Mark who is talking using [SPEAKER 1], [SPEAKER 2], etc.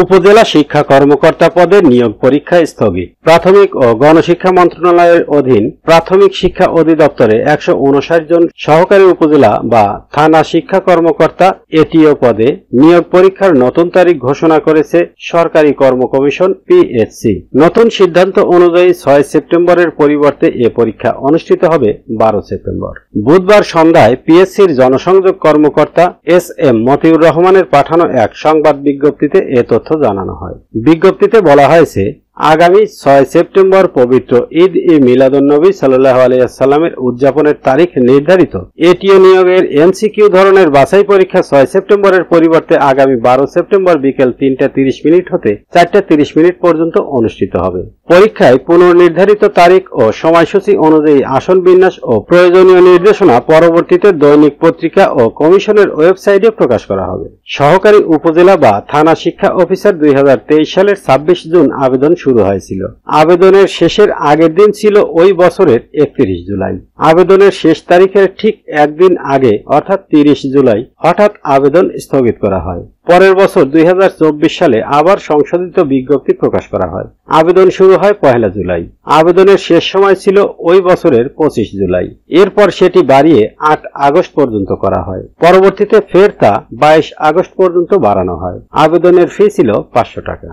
[SPEAKER 1] উপজেলা শিক্ষা কর্মকর্তা পদে নিয়োগ পরীক্ষা স্থগিত। প্রাথমিক ও গণশিক্ষা মন্ত্রণালয়ের অধীন প্রাথমিক শিক্ষা অধিদপ্তরে 159 জন সহকারী উপজেলা বা থানা শিক্ষা কর্মকর্তা এটিও পদে নিয়োগ পরীক্ষার নতুন তারিখ ঘোষণা করেছে সরকারি কর্ম কমিশন পিএসসি। নতুন সিদ্ধান্ত অনুযায়ী 6 সেপ্টেম্বরের পরিবর্তে এ পরীক্ষা অনুষ্ঠিত হবে 12 সেপ্টেম্বর। বুধবার সন্ধ্যায় পিএসসির জনসংযোগ কর্মকর্তা এস.এম. মতিউর রহমানের পাঠানো এক সংবাদ বিজ্ঞপ্তিতে এ তথ্য জানানো হয়। বিজ্ঞপ্তিতে বলা হয়েছে, আগামী 6 সেপ্টেম্বর পবিত্র ঈদ-ই মিলাদুন্নবী সাল্লাল্লাহু আলাইহি ওয়াসাল্লামের উদযাপনের তারিখ নির্ধারিত এটিও নিয়োগের এমসিকিউ ধরনের বাছাই পরীক্ষা 6 সেপ্টেম্বরের পরিবর্তে আগামী 12 সেপ্টেম্বর বিকেল 3:30 হতে 4:30 পর্যন্ত অনুষ্ঠিত হবে। পরীক্ষায় পুনর্নির্ধারিত তারিখ ও সময়সূচি অনুযায়ী আসন বিন্যাস ও প্রয়োজনীয় নির্দেশনা পরবর্তীতে দৈনিক পত্রিকা ও কমিশনের ওয়েবসাইটে প্রকাশ করা হবে। সহকারী উপজেলা বা থানা শিক্ষা অফিসার 2023 সালের 26 জুন আবেদন শুরু হয়েছিল। আবেদনের শেষের আগের দিন ছিল ওই বছরের 31 জুলাই। আবেদনের শেষ তারিখের ঠিক একদিন আগে অর্থাৎ 30 জুলাই হঠাৎ আবেদন স্থগিত করা হয়। পরের বছর 2024 সালে আবার সংশোধিত বিজ্ঞপ্তি প্রকাশ করা হয়। আবেদন শুরু হয় 1 জুলাই। আবেদনের শেষ সময় ছিল ওই বছরের 25 জুলাই। এরপর সেটি বাড়িয়ে 8 আগস্ট পর্যন্ত করা হয়। পরবর্তীতে ফের তা 22 আগস্ট পর্যন্ত বাড়ানো হয়। আবেদনের ফি ছিল 500 টাকা।